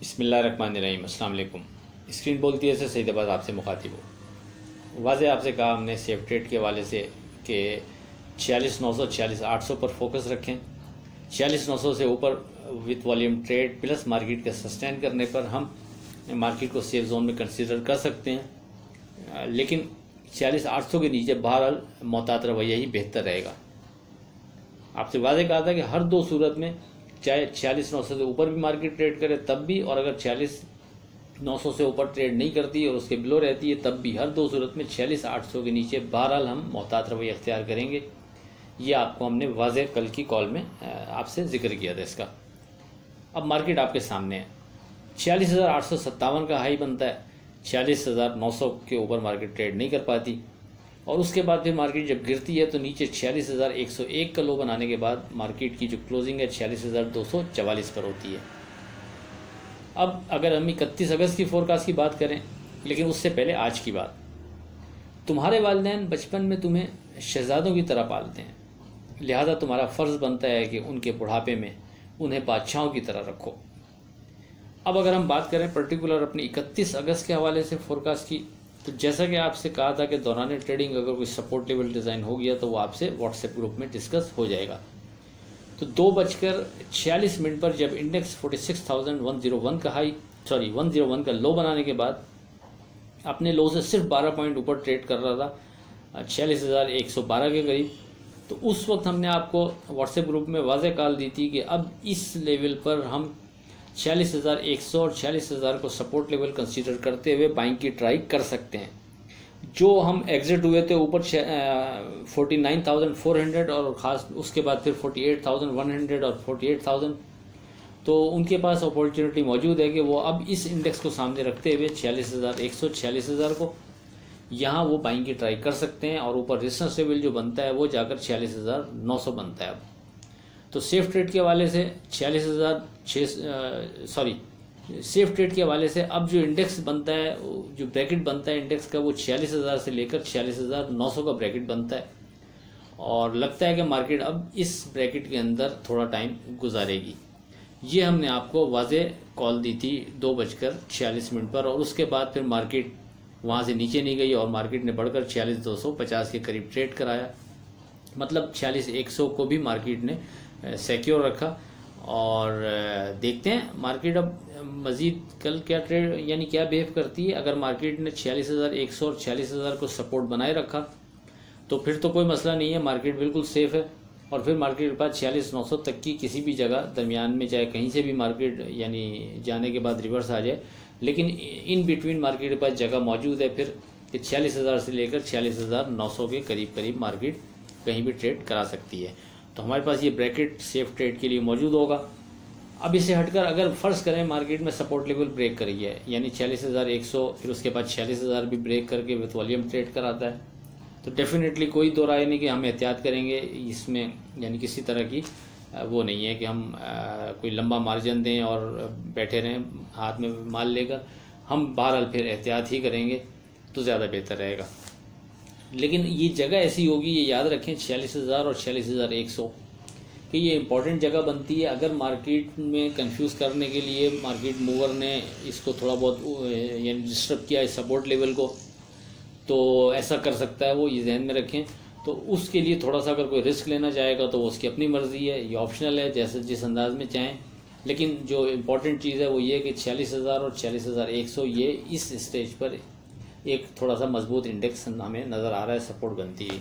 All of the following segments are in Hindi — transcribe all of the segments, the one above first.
बिस्मिल्लाहिर्रहमानिर्रहीम। अस्सलाम वालेकुम। स्क्रीन बोलती है से सईदाबाद आपसे मुखातिब हो। वाज़े आपसे कहा हमने सेफ ट्रेड के हवाले से कि 46,900 46,800 पर फोकस रखें। 46,900 से ऊपर with volume trade plus market के सस्टेन करने पर हम मार्केट को सेफ जोन में कंसीडर कर सकते हैं, लेकिन 46,800 के नीचे बहरहाल मोहतात रवैया ही बेहतर रहेगा। आपसे वादे कहा था कि हर दो सूरत में, चाहे 46,900 से ऊपर भी मार्केट ट्रेड करे तब भी, और अगर 46,900 से ऊपर ट्रेड नहीं करती और उसके बिलो रहती है तब भी, हर दो सूरत में 46,800 के नीचे बहरहाल हम मोहतात रवैया अख्तियार करेंगे। ये आपको हमने वाज़े कल की कॉल में आपसे जिक्र किया था इसका। अब मार्केट आपके सामने है। 46,857 का हाई बनता है, 46,900 के ऊपर मार्केट ट्रेड नहीं कर पाती, और उसके बाद फिर मार्केट जब गिरती है तो नीचे 46,101 का लो बनाने के बाद मार्केट की जो क्लोजिंग है 46,244 पर होती है। अब अगर हम 31 अगस्त की फोरकास्ट की बात करें, लेकिन उससे पहले आज की बात, तुम्हारे वालिदैन बचपन में तुम्हें शहजादों की तरह पालते हैं, लिहाजा तुम्हारा फ़र्ज़ बनता है कि उनके बुढ़ापे में उन्हें बादशाहों की तरह रखो। अब अगर हम बात करें पर्टिकुलर अपनी 31 अगस्त के हवाले से फोरकास्ट की, तो जैसा कि आपसे कहा था कि दौरान ट्रेडिंग अगर कोई सपोर्ट लेवल डिज़ाइन हो गया तो वो आपसे व्हाट्सएप ग्रुप में डिस्कस हो जाएगा। तो 2:46 पर जब इंडेक्स 46,101 का 101 का लो बनाने के बाद अपने लो से सिर्फ 12 पॉइंट ऊपर ट्रेड कर रहा था 46,112 के करीब, तो उस वक्त हमने आपको व्हाट्सएप ग्रुप में वाज़े कॉल दी थी कि अब इस लेवल पर हम 46,100 और 46,000 को सपोर्ट लेवल कंसीडर करते हुए बाइंग की ट्राई कर सकते हैं। जो हम एग्जिट हुए थे ऊपर 49,400 और ख़ास उसके बाद फिर 48,100 और 48,000, तो उनके पास अपॉर्चुनिटी मौजूद है कि वो अब इस इंडेक्स को सामने रखते हुए 46,100 46,000 को यहाँ वो बाइंग की ट्राई कर सकते हैं, और ऊपर रेजिस्टेंस लेवल जो बनता है वो जाकर 46,900 बनता है। अब तो सेफ ट्रेड के हवाले से सेफ ट्रेड के हवाले से अब जो इंडेक्स बनता है, जो ब्रैकेट बनता है इंडेक्स का, वो 46,000 से लेकर 46,900 का ब्रैकेट बनता है, और लगता है कि मार्केट अब इस ब्रैकेट के अंदर थोड़ा टाइम गुजारेगी। ये हमने आपको वाज़े कॉल दी थी 2:46 पर, और उसके बाद फिर मार्केट वहाँ से नीचे नहीं गई और मार्केट ने बढ़कर 46,250 के करीब ट्रेड कराया। मतलब 46,100 को भी मार्केट ने सिक्योर रखा, और देखते हैं मार्केट अब मज़ीद कल क्या ट्रेड यानी क्या बिहेव करती है। अगर मार्केट ने 46,100 और 46,000 को सपोर्ट बनाए रखा तो फिर तो कोई मसला नहीं है, मार्केट बिल्कुल सेफ है, और फिर मार्केट के पास 46,900 तक की किसी भी जगह दरमियान में, चाहे कहीं से भी मार्केट यानी जाने के बाद रिवर्स आ जाए, लेकिन इन बिटवीन मार्केट के पास जगह मौजूद है फिर कि 46,000 से लेकर 46,900 के करीब करीब मार्केट कहीं भी ट्रेड करा सकती है। तो हमारे पास ये ब्रैकेट सेफ ट्रेड के लिए मौजूद होगा। अब इसे हटकर अगर फ़र्ज़ करें मार्केट में सपोर्ट लेवल ब्रेक कर गया है, यानी 46,100, फिर उसके बाद 46,000 भी ब्रेक करके विथ वॉल्यूम ट्रेड कराता है, तो डेफिनेटली कोई दो राय नहीं कि हम एहतियात करेंगे इसमें, यानी किसी तरह की वो नहीं है कि हम कोई लंबा मार्जिन दें और बैठे रहें हाथ में माल लेकर। हम बहरहाल फिर एहतियात ही करेंगे तो ज़्यादा बेहतर रहेगा। लेकिन ये जगह ऐसी होगी, ये याद रखें 46,000 और 46,100 कि ये इंपॉर्टेंट जगह बनती है। अगर मार्केट में कंफ्यूज करने के लिए मार्केट मूवर ने इसको थोड़ा बहुत यानी डिस्टर्ब किया इस सपोर्ट लेवल को, तो ऐसा कर सकता है वो, ये जहन में रखें। तो उसके लिए थोड़ा सा अगर कोई रिस्क लेना चाहेगा तो वो उसकी अपनी मर्ज़ी है, ये ऑप्शनल है, जैसे जिस अंदाज में चाहें। लेकिन जो इम्पोर्टेंट चीज़ है वो ये कि 46,000 और 46,100 ये इस स्टेज पर एक थोड़ा सा मजबूत इंडेक्स हमें नज़र आ रहा है, सपोर्ट बनती है।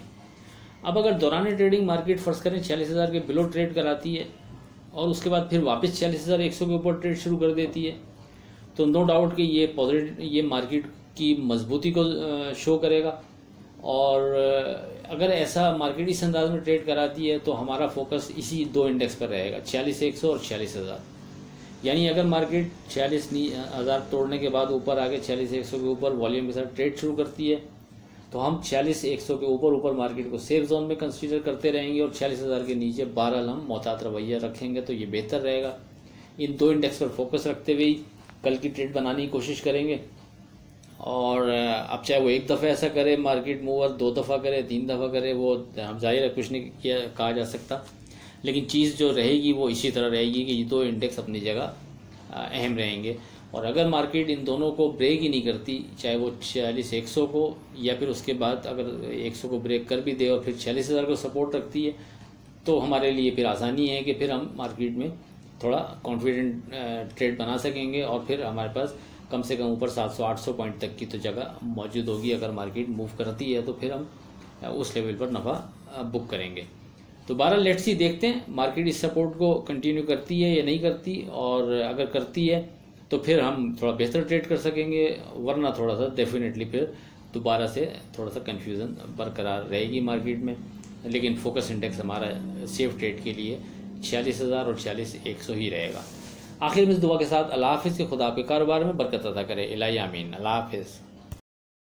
अब अगर दौरान ट्रेडिंग मार्केट फ़र्ज़ करें 46,000 के बिलो ट्रेड कराती है और उसके बाद फिर वापस 46,100 के ऊपर ट्रेड शुरू कर देती है, तो नो डाउट कि ये पॉजिटिव, ये मार्केट की मजबूती को शो करेगा। और अगर ऐसा मार्केट इस अंदाज में ट्रेड कराती है तो हमारा फोकस इसी दो इंडेक्स पर रहेगा, 46,100 और 46,000। यानी अगर मार्केट 46,000 तोड़ने के बाद ऊपर आके 46,100 के ऊपर वॉल्यूम के साथ ट्रेड शुरू करती है तो हम 46,100 के ऊपर मार्केट को सेफ जोन में कंसीडर करते रहेंगे, और 46,000 के नीचे बहरहाल हम मोहतात रवैया रखेंगे तो ये बेहतर रहेगा। इन दो इंडेक्स पर फोकस रखते हुए कल की ट्रेड बनाने की कोशिश करेंगे। और अब चाहे वो एक दफ़ा ऐसा करे मार्केट मूवर, 2 दफ़ा करे, 3 दफ़ा करे, वो हम जाहिर है कुछ नहीं किया कहा जा सकता, लेकिन चीज़ जो रहेगी वो इसी तरह रहेगी कि ये दो इंडेक्स अपनी जगह अहम रहेंगे। और अगर मार्केट इन दोनों को ब्रेक ही नहीं करती, चाहे वो 46,100 को या फिर उसके बाद अगर 100 को ब्रेक कर भी दे और फिर 46,000 को सपोर्ट रखती है, तो हमारे लिए फिर आसानी है कि फिर हम मार्केट में थोड़ा कॉन्फिडेंट ट्रेड बना सकेंगे और फिर हमारे पास कम से कम ऊपर 700-800 पॉइंट तक की तो जगह मौजूद होगी। अगर मार्केट मूव करती है तो फिर हम उस लेवल पर नफ़ा बुक करेंगे। तो 12 लेट्स सी देखते हैं मार्केट इस सपोर्ट को कंटिन्यू करती है या नहीं करती, और अगर करती है तो फिर हम थोड़ा बेहतर ट्रेड कर सकेंगे, वरना थोड़ा सा डेफिनेटली फिर दोबारा से थोड़ा सा कन्फ्यूज़न बरकरार रहेगी मार्केट में। लेकिन फोकस इंडेक्स हमारा सेफ ट्रेड के लिए 46,000 और 46,100 ही रहेगा। आखिर में इस दुआ के साथ अल्लाह हाफिज़ के खुदा आपके कारोबार में बरकत अता करे। इलाही आमीन। अल्लाह हाफिज़।